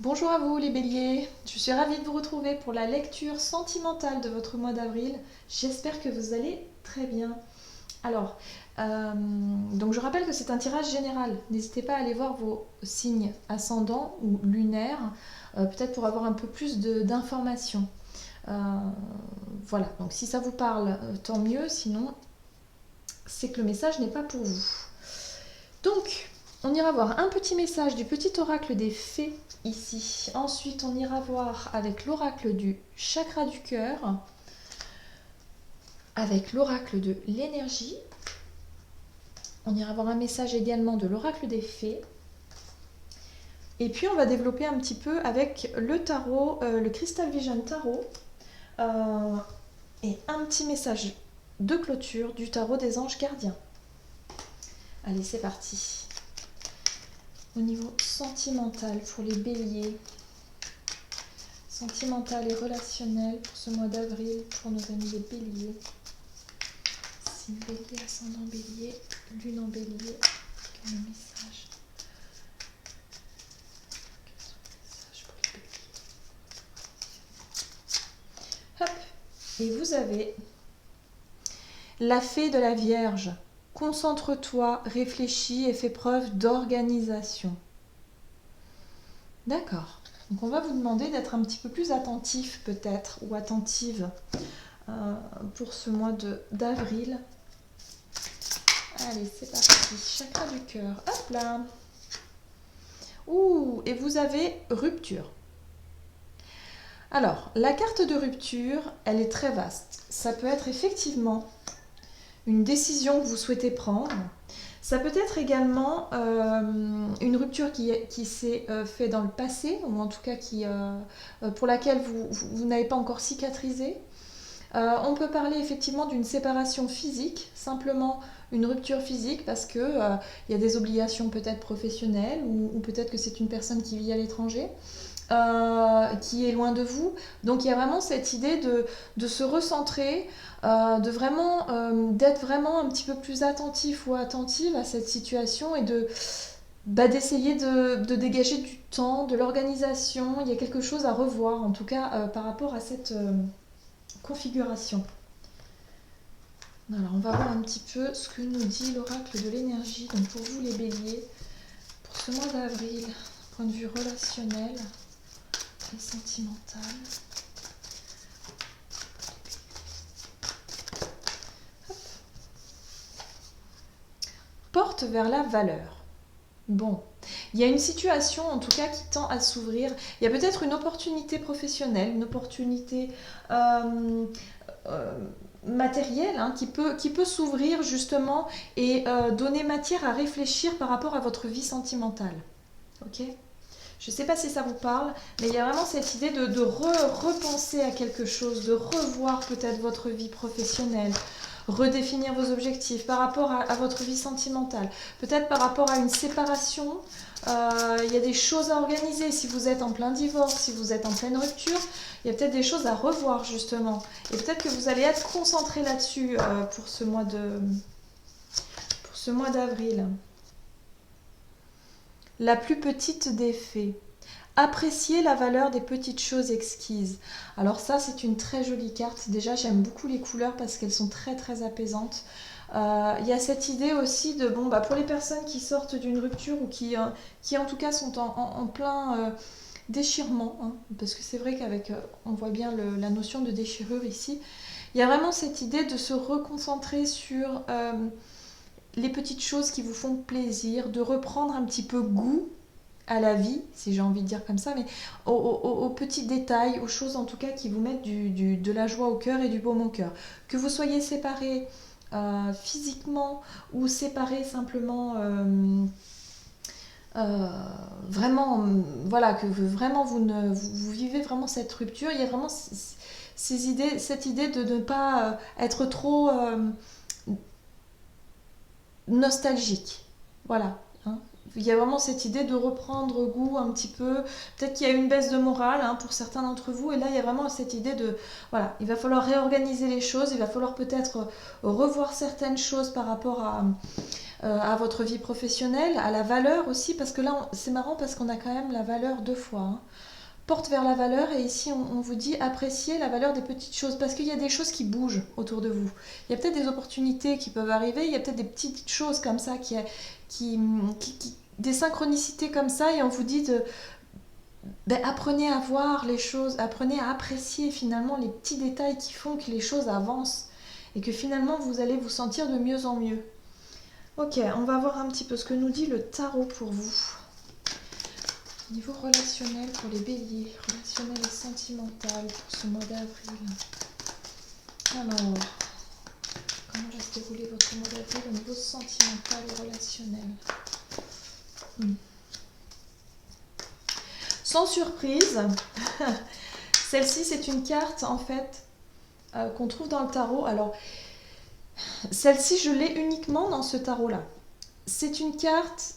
Bonjour à vous les béliers, je suis ravie de vous retrouver pour la lecture sentimentale de votre mois d'avril. J'espère que vous allez très bien. Alors, donc je rappelle que c'est un tirage général. N'hésitez pas à aller voir vos signes ascendants ou lunaires, peut-être pour avoir un peu plus d'informations. Voilà, donc si ça vous parle, tant mieux, sinon c'est que le message n'est pas pour vous. Donc, on ira voir un petit message du petit oracle des fées ici. Ensuite, on ira voir avec l'oracle du chakra du cœur, avec l'oracle de l'énergie. On ira voir un message également de l'oracle des fées. Et puis, on va développer un petit peu avec le tarot, le Crystal Vision Tarot, et un petit message de clôture du tarot des anges gardiens. Allez, c'est parti. Au niveau sentimental pour les béliers, sentimental et relationnel pour ce mois d'avril pour nos amis les béliers. Signe bélier, ascendant bélier, lune en bélier, quel est le message? Quels sont les messages pour les béliers? Hop. Et vous avez la fée de la Vierge. Concentre-toi, réfléchis et fais preuve d'organisation. D'accord. Donc on va vous demander d'être un petit peu plus attentif peut-être, ou attentive pour ce mois d'avril. Allez, c'est parti. Chakra du cœur. Hop là. Ouh, et vous avez rupture. Alors, la carte de rupture, elle est très vaste. Ça peut être effectivement une décision que vous souhaitez prendre. Ça peut être également une rupture qui s'est faite dans le passé, ou en tout cas pour laquelle vous n'avez pas encore cicatrisé. On peut parler effectivement d'une séparation physique, simplement une rupture physique parce que y a des obligations peut-être professionnelles ou peut-être que c'est une personne qui vit à l'étranger, qui est loin de vous. Donc il y a vraiment cette idée de se recentrer, d'être vraiment un petit peu plus attentif ou attentive à cette situation et d'essayer de dégager du temps, de l'organisation. Il y a quelque chose à revoir en tout cas par rapport à cette configuration. Alors on va voir un petit peu ce que nous dit l'oracle de l'énergie. Donc pour vous les béliers, pour ce mois d'avril, point de vue relationnel et sentimental. Hop. Porte vers la valeur. Bon, il y a une situation en tout cas qui tend à s'ouvrir. Il y a peut-être une opportunité professionnelle, une opportunité matérielle qui peut s'ouvrir justement et donner matière à réfléchir par rapport à votre vie sentimentale. Ok ? Je ne sais pas si ça vous parle, mais il y a vraiment cette idée de repenser à quelque chose, de revoir peut-être votre vie professionnelle, redéfinir vos objectifs par rapport à votre vie sentimentale, peut-être par rapport à une séparation. Il y a des choses à organiser si vous êtes en plein divorce, si vous êtes en pleine rupture, il y a peut-être des choses à revoir justement. Et peut-être que vous allez être concentré là-dessus pour ce mois d'avril. La plus petite des fées. Apprécier la valeur des petites choses exquises. Alors ça, c'est une très jolie carte. Déjà, j'aime beaucoup les couleurs parce qu'elles sont très très apaisantes. Il y a cette idée aussi de, pour les personnes qui sortent d'une rupture ou qui en tout cas sont en plein déchirement, parce que c'est vrai qu'avec, on voit bien la notion de déchirure ici, il y a vraiment cette idée de se reconcentrer sur les petites choses qui vous font plaisir, de reprendre un petit peu goût à la vie, si j'ai envie de dire comme ça, mais aux petits détails, aux choses en tout cas qui vous mettent de la joie au cœur et du baume au cœur. Que vous soyez séparés physiquement ou séparés simplement vraiment, voilà, que vraiment vous vivez vraiment cette rupture, il y a vraiment cette idée de ne pas être trop nostalgique. Voilà. Il y a vraiment cette idée de reprendre goût un petit peu. Peut-être qu'il y a une baisse de morale pour certains d'entre vous. Et là, il y a vraiment cette idée de... Voilà, il va falloir réorganiser les choses. Il va falloir peut-être revoir certaines choses par rapport à votre vie professionnelle, à la valeur aussi, parce que là, c'est marrant parce qu'on a quand même la valeur deux fois, hein. Porte vers la valeur, et ici on vous dit apprécier la valeur des petites choses, parce qu'il y a des choses qui bougent autour de vous. Il y a peut-être des opportunités qui peuvent arriver, il y a peut-être des petites choses comme ça, des synchronicités comme ça, et on vous dit de, ben, apprenez à voir les choses, apprenez à apprécier finalement les petits détails qui font que les choses avancent, et que finalement vous allez vous sentir de mieux en mieux. Ok, on va voir un petit peu ce que nous dit le tarot pour vous. Niveau relationnel pour les béliers, relationnel et sentimental pour ce mois d'avril. Alors, comment va se dérouler votre mois d'avril au niveau sentimental et relationnel? Sans surprise, celle-ci c'est une carte en fait qu'on trouve dans le tarot. Alors, celle-ci je l'ai uniquement dans ce tarot-là. C'est une carte...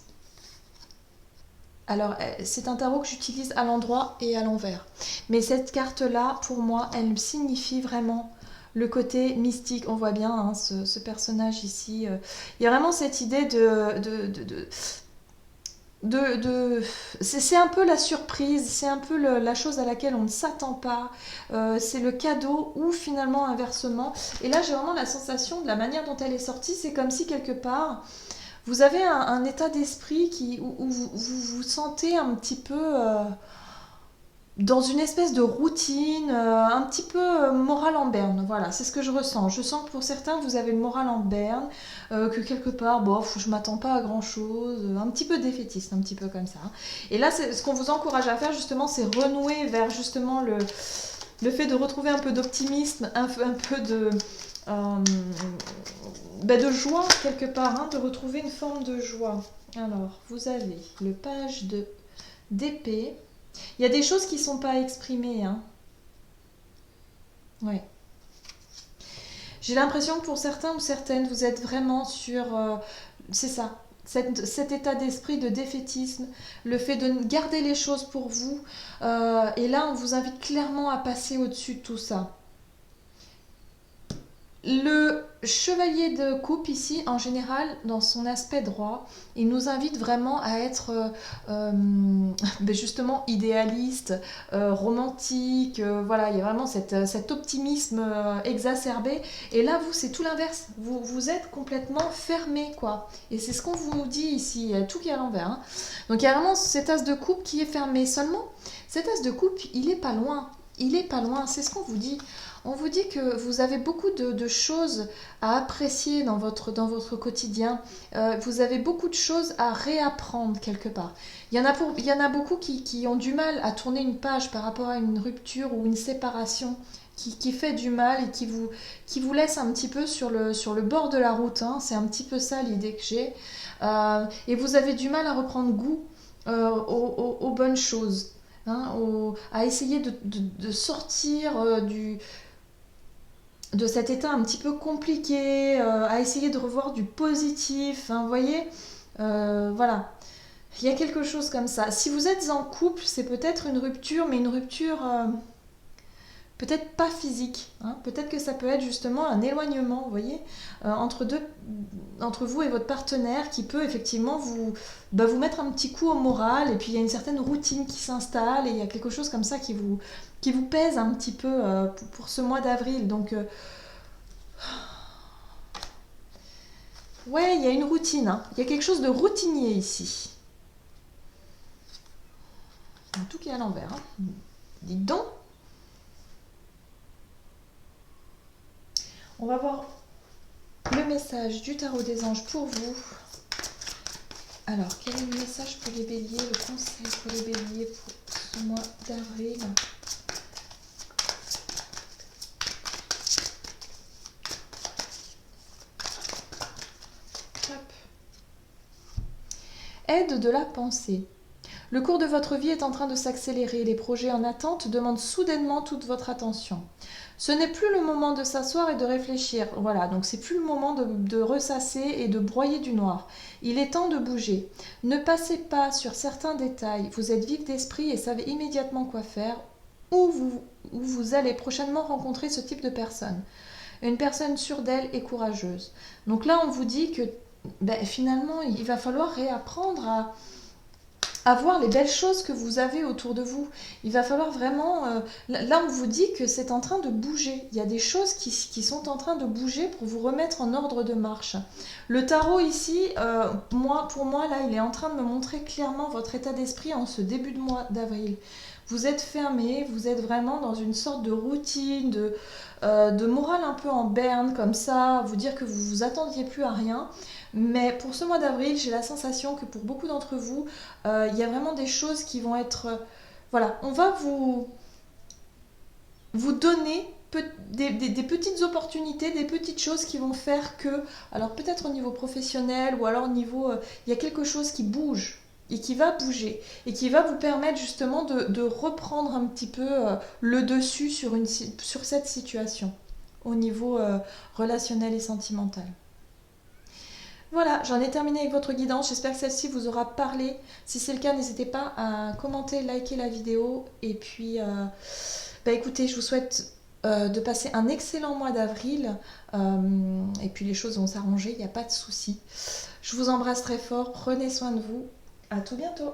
Alors, c'est un tarot que j'utilise à l'endroit et à l'envers. Mais cette carte-là, pour moi, elle signifie vraiment le côté mystique. On voit bien hein, ce personnage ici. Il y a vraiment cette idée c'est un peu la surprise, c'est un peu la chose à laquelle on ne s'attend pas. C'est le cadeau ou finalement inversement. Et là, j'ai vraiment la sensation de la manière dont elle est sortie. C'est comme si quelque part... Vous avez un état d'esprit où vous sentez un petit peu dans une espèce de routine, un petit peu morale en berne. Voilà, c'est ce que je ressens. Je sens que pour certains, vous avez le moral en berne, que quelque part, bof, je m'attends pas à grand-chose, un petit peu défaitiste, un petit peu comme ça. Et là, ce qu'on vous encourage à faire, justement, c'est renouer vers justement le fait de retrouver un peu d'optimisme, un peu de joie quelque part, hein, de retrouver une forme de joie. Alors, vous avez le page d'épée. Il y a des choses qui ne sont pas exprimées. Hein. Ouais. J'ai l'impression que pour certains ou certaines, vous êtes vraiment sur... c'est ça, cet état d'esprit de défaitisme, le fait de garder les choses pour vous. Et là, on vous invite clairement à passer au-dessus de tout ça. Le chevalier de coupe ici, en général, dans son aspect droit, il nous invite vraiment à être justement idéaliste, romantique, voilà, il y a vraiment cet optimisme exacerbé. Et là, vous, c'est tout l'inverse. Vous êtes complètement fermé, quoi. Et c'est ce qu'on vous dit ici, il y a tout qui est à l'envers. Hein. Donc il y a vraiment cet as de coupe qui est fermé. Seulement, cet as de coupe, il est pas loin. Il est pas loin, c'est ce qu'on vous dit. On vous dit que vous avez beaucoup de choses à apprécier dans votre quotidien. Vous avez beaucoup de choses à réapprendre quelque part. Il y en a beaucoup qui ont du mal à tourner une page par rapport à une rupture ou une séparation qui fait du mal et qui vous laisse un petit peu sur le bord de la route. Hein. C'est un petit peu ça l'idée que j'ai. Et vous avez du mal à reprendre goût aux bonnes choses. Hein, à essayer de sortir de cet état un petit peu compliqué, à essayer de revoir du positif, hein, vous voyez, voilà. Il y a quelque chose comme ça. Si vous êtes en couple, c'est peut-être une rupture, mais une rupture peut-être pas physique. Hein. Peut-être que ça peut être justement un éloignement, vous voyez, entre vous et votre partenaire qui peut effectivement vous mettre un petit coup au moral, et puis il y a une certaine routine qui s'installe, et il y a quelque chose comme ça qui vous pèse un petit peu pour ce mois d'avril. Donc, ouais, il y a une routine. Hein. Il y a quelque chose de routinier ici. Tout qui est à l'envers. Hein. Dites donc. On va voir le message du tarot des anges pour vous. Alors, quel est le message pour les béliers, le conseil pour les béliers pour ce mois d'avril? Aide de la pensée. Le cours de votre vie est en train de s'accélérer. Les projets en attente demandent soudainement toute votre attention. Ce n'est plus le moment de s'asseoir et de réfléchir. Voilà, donc c'est plus le moment de ressasser et de broyer du noir. Il est temps de bouger. Ne passez pas sur certains détails. Vous êtes vif d'esprit et savez immédiatement quoi faire. Ou vous allez prochainement rencontrer ce type de personne. Une personne sûre d'elle et courageuse. Donc là, on vous dit que ben, finalement, il va falloir réapprendre à voir les belles choses que vous avez autour de vous. Il va falloir vraiment... là, on vous dit que c'est en train de bouger. Il y a des choses qui sont en train de bouger pour vous remettre en ordre de marche. Le tarot ici, pour moi, là, il est en train de me montrer clairement votre état d'esprit en ce début de mois d'avril. Vous êtes fermé, vous êtes vraiment dans une sorte de routine, de morale un peu en berne, comme ça, vous dire que vous vous attendiez plus à rien. Mais pour ce mois d'avril, j'ai la sensation que pour beaucoup d'entre vous, il y a vraiment des choses qui vont être... voilà, on va vous donner des petites opportunités, des petites choses qui vont faire que, alors peut-être au niveau professionnel ou alors au niveau... il y a quelque chose qui bouge et qui va bouger et qui va vous permettre justement de reprendre un petit peu le dessus sur cette situation au niveau relationnel et sentimental. Voilà, j'en ai terminé avec votre guidance. J'espère que celle-ci vous aura parlé. Si c'est le cas, n'hésitez pas à commenter, liker la vidéo. Et puis, bah écoutez, je vous souhaite de passer un excellent mois d'avril. Et puis les choses vont s'arranger, il n'y a pas de souci. Je vous embrasse très fort. Prenez soin de vous. À tout bientôt.